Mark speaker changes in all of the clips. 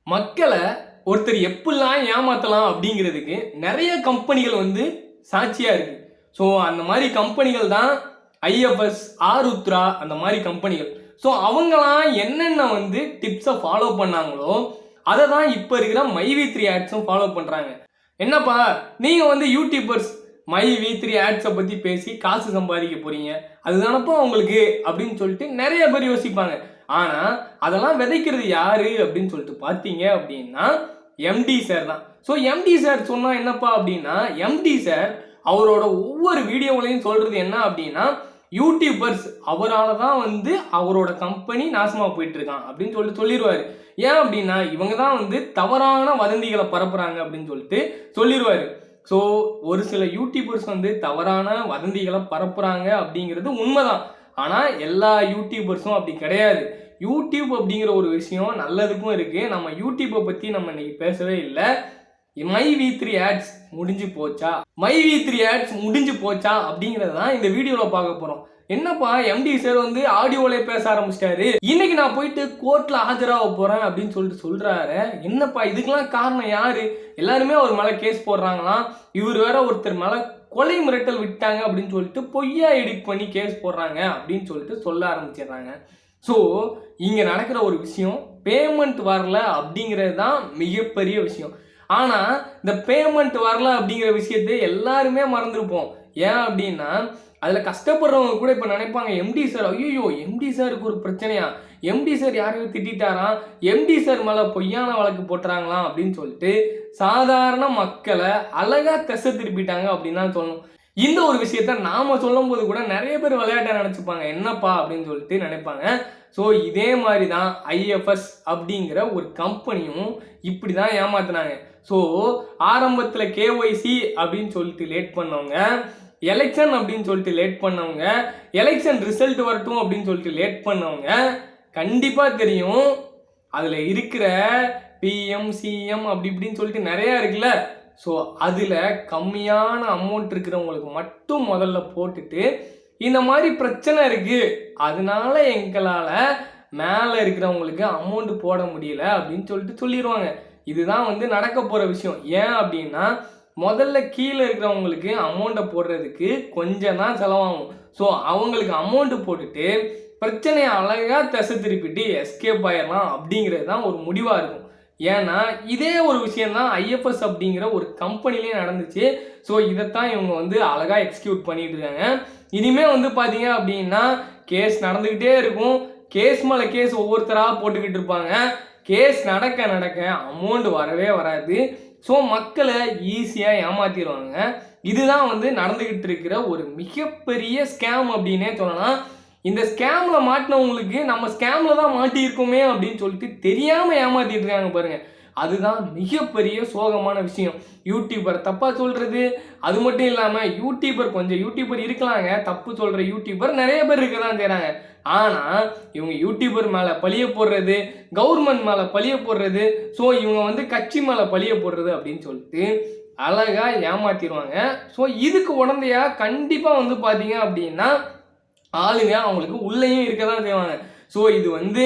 Speaker 1: மக்களை ஒருத்தர் எப்படிலாம் ஏமாத்தலாம் அப்படிங்கிறதுக்கு நிறைய கம்பெனிகள் வந்து சாட்சியா இருக்கு. ஸோ அந்த மாதிரி கம்பெனிகள் தான் ஐஎஃப்எஸ், ஆருத்ரா, அந்த மாதிரி கம்பெனிகள். ஸோ அவங்களாம் என்னென்ன வந்து டிப்ஸை ஃபாலோ பண்ணாங்களோ அதை தான் இப்போ இருக்கிற மைவி3 ஆட்ஸும் ஃபாலோ பண்ணுறாங்க. என்னப்பா நீங்கள் வந்து யூடியூபர்ஸ் மைவி3 ஆட்ஸை பற்றி பேசி காசு சம்பாதிக்க போறீங்க, அதுதானப்பா உங்களுக்கு அப்படின்னு சொல்லிட்டு நிறைய பேர் யோசிப்பாங்க. ஆனால் அதெல்லாம் விதைக்கிறது யாரு அப்படின்னு சொல்லிட்டு பார்த்தீங்க அப்படின்னா எம்டி சார் தான். ஸோ எம்டி சார் சொன்னால் என்னப்பா அப்படின்னா, எம்டி சார் அவரோட ஒவ்வொரு வீடியோவிலையும் சொல்றது என்ன அப்படின்னா, யூடியூபர்ஸ் அவரால் தான் வந்து அவரோட கம்பெனி நாசமாக போயிட்டு இருக்கான் அப்படின்னு சொல்லிட்டு சொல்லிடுவார். ஏன் அப்படின்னா இவங்க தான் வந்து தவறான வதந்திகளை பரப்புறாங்க அப்படின்னு சொல்லிட்டு சொல்லிடுவார். ஸோ ஒரு சில யூடியூபர்ஸ் வந்து தவறான வதந்திகளை பரப்புறாங்க அப்படிங்கிறது உண்மைதான். ஆனால் எல்லா யூடியூபர்ஸும் அப்படி கிடையாது. யூடியூப் அப்படிங்கிற ஒரு விஷயம் நல்லதுக்கும் இருக்கு. நம்ம யூடியூப்பை பற்றி நம்ம இன்னைக்கு பேசவே இல்லை. மைவி3 ஆட்ஸ் முடிஞ்சு போச்சா, மைவி3 ஆட்ஸ் முடிஞ்சு போச்சா அப்படிங்கிறது தான் இந்த வீடியோவில் பார்க்க போகிறோம். என்னப்பா எம்டி சார் வந்து ஆடியோவிலே பேச ஆரம்பிச்சிட்டாரு, இன்னைக்கு நான் போயிட்டு கோர்ட்டில் ஆஜராக போகிறேன் அப்படின்னு சொல்லிட்டு சொல்கிறாரு. என்னப்பா இதுக்கெல்லாம் காரணம் யாரு? எல்லாருமே ஒரு மேலே கேஸ் போடுறாங்களாம். இவர் வேற ஒருத்தர் மேலே கொலை மிரட்டல் விட்டாங்க அப்படின்னு சொல்லிட்டு பொய்யா எடிட் பண்ணி கேஸ் போடுறாங்க அப்படின்னு சொல்லிட்டு சொல்ல ஆரம்பிச்சிடுறாங்க. ஸோ இங்கே நடக்கிற ஒரு விஷயம் பேமெண்ட் வரல அப்படிங்கிறது தான் மிகப்பெரிய விஷயம். ஆனால் இந்த பேமெண்ட் வரல அப்படிங்கிற விஷயத்தை எல்லாருமே மறந்துருப்போம். ஏன் அப்படின்னா அதில் கஷ்டப்படுறவங்க கூட இப்போ நினைப்பாங்க, எம்டி சார், ஐயோ எம்டி சாருக்கு ஒரு பிரச்சனையா, எம்டி சார் யாரையும் திட்டாராம், எம்டி சார் மேலே பொய்யான வழக்கு போட்டுறாங்களாம் அப்படின்னு சொல்லிட்டு சாதாரண மக்களை அழகாக திசை திருப்பிட்டாங்க அப்படின்னு தான் சொல்லணும். இந்த ஒரு விஷயத்த நாம சொல்லும் போது கூட நிறைய பேர் விளையாட்டை நினச்சிப்பாங்க, என்னப்பா அப்படின்னு சொல்லிட்டு நினைப்பாங்க. ஸோ இதே மாதிரி தான் ஐஎஃப்எஸ் அப்படிங்கிற ஒரு கம்பெனியும் இப்படி தான் ஏமாத்தினாங்க. ஸோ ஆரம்பத்தில் கேஒய்சி அப்படின்னு சொல்லிட்டு லேட் பண்ணவங்க, எலெக்ஷன் அப்படின்னு சொல்லிட்டு லேட் பண்ணவங்க, எலெக்ஷன் ரிசல்ட் வரட்டும் அப்படின்னு சொல்லிட்டு லேட் பண்ணவங்க, கண்டிப்பாக தெரியும் அதில் இருக்கிற பிஎம், சிஎம் அப்படி இப்படின்னு சொல்லிட்டு நிறையா இருக்குல்ல. ஸோ அதில் கம்மியான அமௌண்ட் இருக்கிறவங்களுக்கு மட்டும் முதல்ல போட்டுட்டு இந்த மாதிரி பிரச்சனை இருக்குது, அதனால எங்களால் மேலே இருக்கிறவங்களுக்கு அமௌண்ட் போட முடியல அப்படின்னு சொல்லிட்டு சொல்லிடுவாங்க. இதுதான் வந்து நடக்க போகிற விஷயம். ஏன் அப்படின்னா முதல்ல கீழே இருக்கிறவங்களுக்கு அமௌண்ட்டை போடுறதுக்கு கொஞ்சம் தான் செலவாகும். ஸோ அவங்களுக்கு அமௌண்ட்டு போட்டுட்டு பிரச்சனையை அழகாக திசை திருப்பிட்டு எஸ்கேப் ஆயிடலாம் அப்படிங்கிறது தான் ஒரு முடிவாக இருக்கும். ஏன்னா இதே ஒரு விஷயந்தான் ஐஎஃப்எஸ் அப்படிங்கிற ஒரு கம்பெனிலே நடந்துச்சு. ஸோ இதைத்தான் இவங்க வந்து அழகாக எக்ஸிக்யூட் பண்ணிட்டு இருக்காங்க. இனிமேல் வந்து பார்த்தீங்க அப்படின்னா கேஸ் நடந்துக்கிட்டே இருக்கும். கேஸ் மேலே கேஸ் ஒவ்வொருத்தராக போட்டுக்கிட்டு இருப்பாங்க. கேஸ் நடக்க நடக்க அமௌண்ட் வரவே வராது. ஸோ மக்களை ஈஸியாக ஏமாற்றிடுவாங்க. இதுதான் வந்து நடந்துக்கிட்டு இருக்கிற ஒரு மிகப்பெரிய ஸ்கேம் அப்படின்னே சொல்லலாம். இந்த ஸ்கேமில் மாட்டினவங்களுக்கு நம்ம ஸ்கேமில் தான் மாட்டியிருக்கோமே அப்படின்னு சொல்லிட்டு தெரியாமல் ஏமாற்றிட்டு இருக்காங்க பாருங்கள். அதுதான் மிகப்பெரிய சோகமான விஷயம். யூடியூபர் தப்பாக சொல்கிறது, அது மட்டும் இல்லாமல் கொஞ்சம் யூடியூபர் இருக்கலாங்க, தப்பு சொல்கிற யூடியூபர் நிறைய பேர் இருக்க தான் செய்கிறாங்க. ஆனால் இவங்க யூடியூபர் மேலே பழிய போடுறது, கவர்மெண்ட் மேலே பழிய போடுறது, ஸோ இவங்க வந்து கட்சி மேலே பழிய போடுறது அப்படின்னு சொல்லிட்டு அழகாக ஏமாற்றிடுவாங்க. ஸோ இதுக்கு உடந்தையாக கண்டிப்பாக வந்து பார்த்தீங்க அப்படின்னா ஆளுங்க அவங்களுக்கு உள்ளேயும் இருக்க தான் செய்வாங்க. ஸோ இது வந்து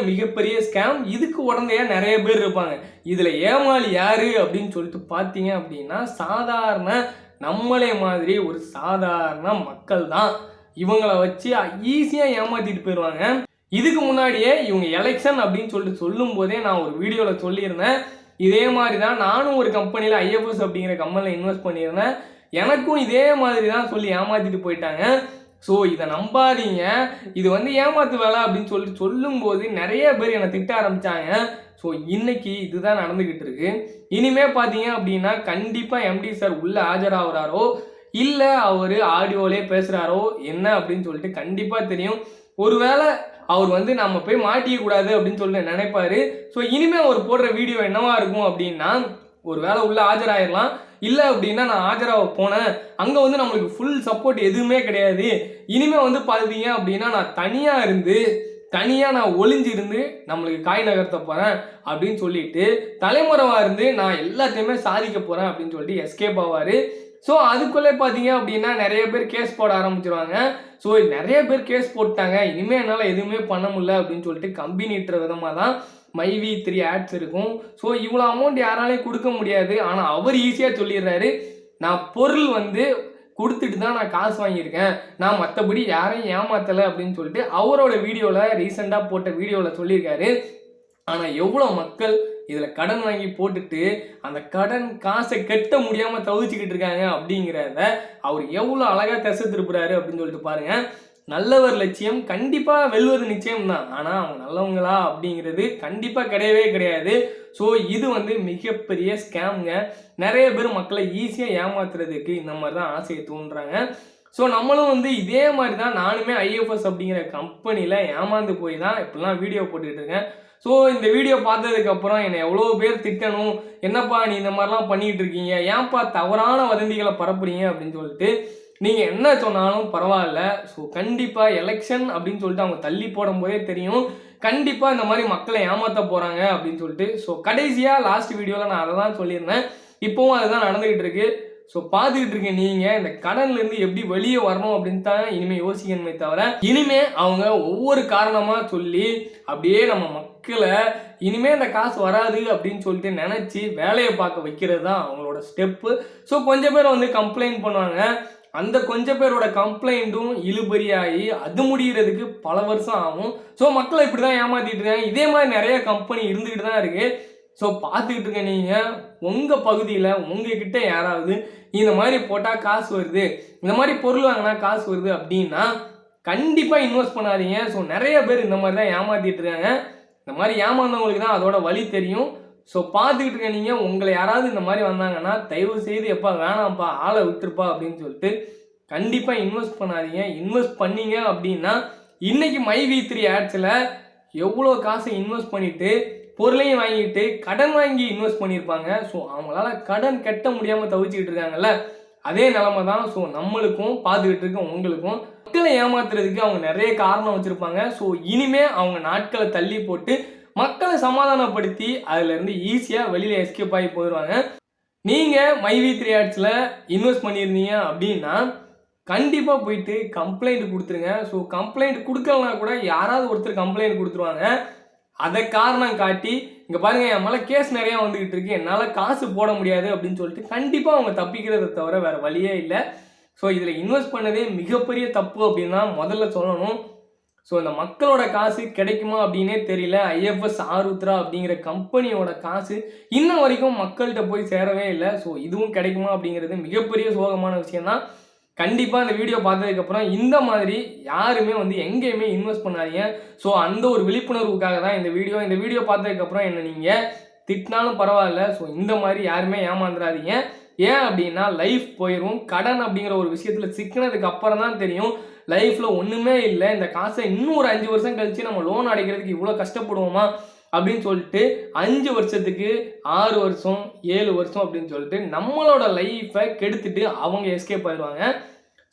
Speaker 1: மிகப்பெரிய ஸ்கேம். இதுக்கு உடந்தையாக நிறைய பேர் இருப்பாங்க. இதில் ஏமாளி யார் அப்படின்னு சொல்லிட்டு பார்த்தீங்க அப்படின்னா சாதாரண நம்மளே மாதிரி ஒரு சாதாரண மக்கள் தான். இவங்களை வச்சு ஈஸியாக ஏமாற்றிட்டு போயிடுவாங்க. இதுக்கு முன்னாடியே இவங்க எலெக்ஷன் அப்படின்னு சொல்லிட்டு சொல்லும் போதே நான் ஒரு வீடியோவில் சொல்லியிருந்தேன், இதே மாதிரி தான் நானும் ஒரு கம்பெனியில் ஐஎஃப்எஸ் அப்படிங்கிற கம்பெனியில் இன்வெஸ்ட் பண்ணியிருந்தேன், எனக்கும் இதே மாதிரி தான் சொல்லி ஏமாற்றிட்டு போயிட்டாங்க. ஸோ இதை நம்பாதீங்க, இது வந்து ஏமாத்து வேலை அப்படின்னு சொல்லிட்டு சொல்லும்போது நிறைய பேர் என்னை திட்ட ஆரம்பித்தாங்க. ஸோ இன்னைக்கு இதுதான் நடந்துக்கிட்டு இருக்கு. இனிமேல் பார்த்தீங்க அப்படின்னா கண்டிப்பாக எம்டி சார் உள்ளே ஆஜராகிறாரோ இல்லை அவர் ஆடியோவிலே பேசுகிறாரோ என்ன அப்படின்னு சொல்லிட்டு கண்டிப்பாக தெரியும். ஒருவேளை அவர் வந்து நம்ம போய் மாட்டிக்கக்கூடாது அப்படின்னு சொல்லிட்டு நினைப்பாரு. ஸோ இனிமேல் அவர் போடுற வீடியோ என்னவா இருக்கும் அப்படின்னா, ஒரு வேளை உள்ளே ஆஜராயிடலாம், இல்லை அப்படின்னா நான் ஆஜராக போனேன், அங்கே வந்து நம்மளுக்கு ஃபுல் சப்போர்ட் எதுவுமே கிடையாது, இனிமேல் வந்து பார்த்தீங்க அப்படின்னா நான் தனியாக நான் ஒளிஞ்சிருந்து நம்மளுக்கு காய் நகர்த்த போகிறேன் அப்படின்னு சொல்லிட்டு தலைமுறைவாக இருந்து நான் எல்லாத்தையுமே சாதிக்க போகிறேன் அப்படின்னு சொல்லிட்டு எஸ்கேப் ஆவார். ஸோ அதுக்குள்ளே பார்த்தீங்க அப்படின்னா நிறைய பேர் கேஸ் போட ஆரம்பிச்சிருவாங்க. ஸோ நிறைய பேர் கேஸ் போட்டாங்க, இனிமேல் என்னால் எதுவுமே பண்ண முடியல அப்படின்னு சொல்லிட்டு கம்பி நீட்டுற விதமாக தான் myV3 ஆட்ஸ் இருக்கும். ஸோ இவ்வளோ அமௌண்ட் யாராலையும் கொடுக்க முடியாது. ஆனால் அவர் ஈஸியாக சொல்லிடுறாரு, நான் பொருள் வந்து கொடுத்துட்டு தான் நான் காசு வாங்கியிருக்கேன், நான் மற்றபடி யாரையும் ஏமாத்தலை அப்படின்னு சொல்லிட்டு அவரோட வீடியோவில் ரீசெண்டாக போட்ட வீடியோவில் சொல்லியிருக்காரு. ஆனால் எவ்வளோ மக்கள் இதில் கடன் வாங்கி போட்டுட்டு அந்த கடன் காசை கட்ட முடியாமல் தவிச்சுக்கிட்டு இருக்காங்க அப்படிங்கிறத அவர் எவ்வளோ அழகாக திசை திருப்புறாரு அப்படின்னு சொல்லிட்டு பாருங்க. நல்லவர் லட்சியம் கண்டிப்பாக வெல்வது நிச்சயம் தான், ஆனால் அவங்க நல்லவங்களா அப்படிங்கிறது கண்டிப்பாக கிடையவே கிடையாது. ஸோ இது வந்து மிகப்பெரிய ஸ்கேம்ங்க. நிறைய பேர் மக்களை ஈஸியாக ஏமாத்துறதுக்கு இந்த மாதிரி தான் ஆசையை தூண்டுறாங்க. ஸோ நம்மளும் வந்து இதே மாதிரி தான் நானுமே ஐஎஃப்எஸ் அப்படிங்கிற கம்பெனியில் ஏமாந்து போய் தான் இப்படிலாம் வீடியோ போட்டுக்கிட்டு இருக்கேன். ஸோ இந்த வீடியோ பார்த்ததுக்கப்புறம் என்னை எவ்வளோ பேர் திட்டணும், என்னப்பா நீ இந்த மாதிரிலாம் பண்ணிகிட்டு இருக்கீங்க, ஏன்ப்பா தவறான வதந்திகளை பரப்புறீங்க அப்படின்னு சொல்லிட்டு நீங்கள் என்ன சொன்னாலும் பரவாயில்ல. ஸோ கண்டிப்பாக எலெக்ஷன் அப்படின்னு சொல்லிட்டு அவங்க தள்ளி போடும்போதே தெரியும், கண்டிப்பாக இந்த மாதிரி மக்களை ஏமாற்ற போகிறாங்க அப்படின்னு சொல்லிட்டு. ஸோ கடைசியாக லாஸ்ட் வீடியோவில் நான் அதை தான் சொல்லியிருந்தேன், இப்போவும் அதுதான் நடந்துக்கிட்டு இருக்கு. ஸோ பார்த்துக்கிட்டு இருக்கேன், நீங்கள் இந்த கடன்லேருந்து எப்படி வெளியே வரணும் அப்படின்னு தான் இனிமேல் யோசிக்கணுமே தவிர, இனிமேல் அவங்க ஒவ்வொரு காரணமாக சொல்லி அப்படியே நம்ம மக்களை இனிமேல் இந்த காசு வராது அப்படின்னு சொல்லிட்டு நினச்சி வேலையை பார்க்க வைக்கிறது தான் அவங்களோட ஸ்டெப்பு. ஸோ கொஞ்சம் பேர் வந்து கம்ப்ளைண்ட் பண்ணுவாங்க, அந்த கொஞ்சம் பேரோட கம்ப்ளைண்ட்டும் இழுபறியாகி அது முடிகிறதுக்கு பல வருஷம் ஆகும். ஸோ மக்களை இப்படி தான் ஏமாற்றிட்டு இருக்காங்க. இதே மாதிரி நிறைய கம்பெனி இருந்துக்கிட்டு தான் இருக்குது. ஸோ பார்த்துக்கிட்டு இருக்க நீங்கள் உங்கள் பகுதியில் உங்ககிட்ட யாராவது இந்த மாதிரி போட்டால் காசு வருது, இந்த மாதிரி பொருள் வாங்கினா காசு வருது அப்படின்னா கண்டிப்பாக இன்வெஸ்ட் பண்ணாதீங்க. ஸோ நிறைய பேர் இந்த மாதிரி தான் ஏமாற்றிட்டு இருக்காங்க. இந்த மாதிரி ஏமாந்தவங்களுக்கு தான் அதோட வழி தெரியும். ஸோ பார்த்துக்கிட்டு இருக்க நீங்கள் உங்களை யாராவது இந்த மாதிரி வந்தாங்கன்னா தயவு செய்து எப்பா வேணாம்ப்பா ஆளை விட்டுருப்பா அப்படின்னு சொல்லிட்டு கண்டிப்பாக இன்வெஸ்ட் பண்ணாதீங்க. இன்வெஸ்ட் பண்ணீங்க அப்படின்னா இன்றைக்கி myV3 ஆட்ஸில் எவ்வளோ காசை இன்வெஸ்ட் பண்ணிவிட்டு பொருளையும் வாங்கிட்டு கடன் வாங்கி இன்வெஸ்ட் பண்ணியிருப்பாங்க. ஸோ அவங்களால கடன் கட்ட முடியாமல் தவிச்சுக்கிட்டு இருக்காங்கல்ல, அதே நிலமை தான். ஸோ நம்மளுக்கும் பார்த்துக்கிட்டு இருக்க உங்களுக்கும் மக்களை ஏமாத்துறதுக்கு அவங்க நிறைய காரணம் வச்சுருப்பாங்க. ஸோ இனிமேல் அவங்க நாட்களை தள்ளி போட்டு மக்களை சமாதானப்படுத்தி அதிலேருந்து ஈஸியாக வெளியில் எஸ்கேப் ஆகி போயிடுவாங்க. நீங்கள் myV3 ஆட்ஸில் இன்வெஸ்ட் பண்ணியிருந்தீங்க அப்படின்னா கண்டிப்பாக போயிட்டு கம்ப்ளைண்ட் கொடுத்துருங்க. ஸோ கம்ப்ளைண்ட் கொடுக்கலனா கூட யாராவது ஒருத்தர் கம்ப்ளைண்ட் கொடுத்துருவாங்க. அதை காரணம் காட்டி இங்கே பாருங்கள் என் மேலே கேஸ் நிறையா வந்துக்கிட்டு இருக்கு, என்னால் காசு போட முடியாது அப்படின்னு சொல்லிட்டு கண்டிப்பாக அவங்க தப்பிக்கிறத தவிர வேறு வழியே இல்லை. ஸோ இதில் இன்வெஸ்ட் பண்ணதே மிகப்பெரிய தப்பு அப்படின்னு தான் முதல்ல சொல்லணும். ஸோ இந்த மக்களோட காசு கிடைக்குமா அப்படின்னே தெரியல. ஐஎஃப்எஸ் ஆருத்ரா அப்படிங்கிற கம்பெனியோட காசு இன்ன வரைக்கும் மக்கள்கிட்ட போய் சேரவே இல்லை. ஸோ இதுவும் கிடைக்குமா அப்படிங்கிறது மிகப்பெரிய சோகமான விஷயம்தான். கண்டிப்பாக இந்த வீடியோ பார்த்ததுக்கப்புறம் இந்த மாதிரி யாருமே வந்து எங்கேயுமே இன்வெஸ்ட் பண்ணாதீங்க. ஸோ அந்த ஒரு விழிப்புணர்வுக்காக தான் இந்த வீடியோ பார்த்ததுக்கப்புறம் என்ன நீங்கள் திட்டினாலும் பரவாயில்ல. ஸோ இந்த மாதிரி யாருமே ஏமாந்துடாதீங்க. ஏன் அப்படின்னா லைஃப் போயிடும். கடன் அப்படிங்கிற ஒரு விஷயத்தில் சிக்கினதுக்கு அப்புறம் தான் தெரியும் லைஃப்பில் ஒன்றுமே இல்லை, இந்த காசை இன்னும் ஒரு 5 வருஷம் கழித்து நம்ம லோன் அடைக்கிறதுக்கு இவ்வளோ கஷ்டப்படுவோமா அப்படின்னு சொல்லிட்டு 5 வருஷத்துக்கு 6 வருஷம் 7 வருஷம் அப்படின்னு சொல்லிட்டு நம்மளோட லைஃப்பை கெடுத்துட்டு அவங்க எஸ்கேப் ஆயிடுவாங்க.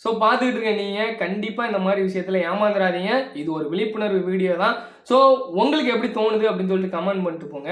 Speaker 1: ஸோ பார்த்துக்கிட்டு இருக்க நீங்கள் கண்டிப்பாக இந்த மாதிரி விஷயத்தில் ஏமாந்துடாதீங்க. இது ஒரு விழிப்புணர்வு வீடியோ தான். ஸோ உங்களுக்கு எப்படி தோணுது அப்படின்னு சொல்லிட்டு கமெண்ட் பண்ணிட்டு போங்க.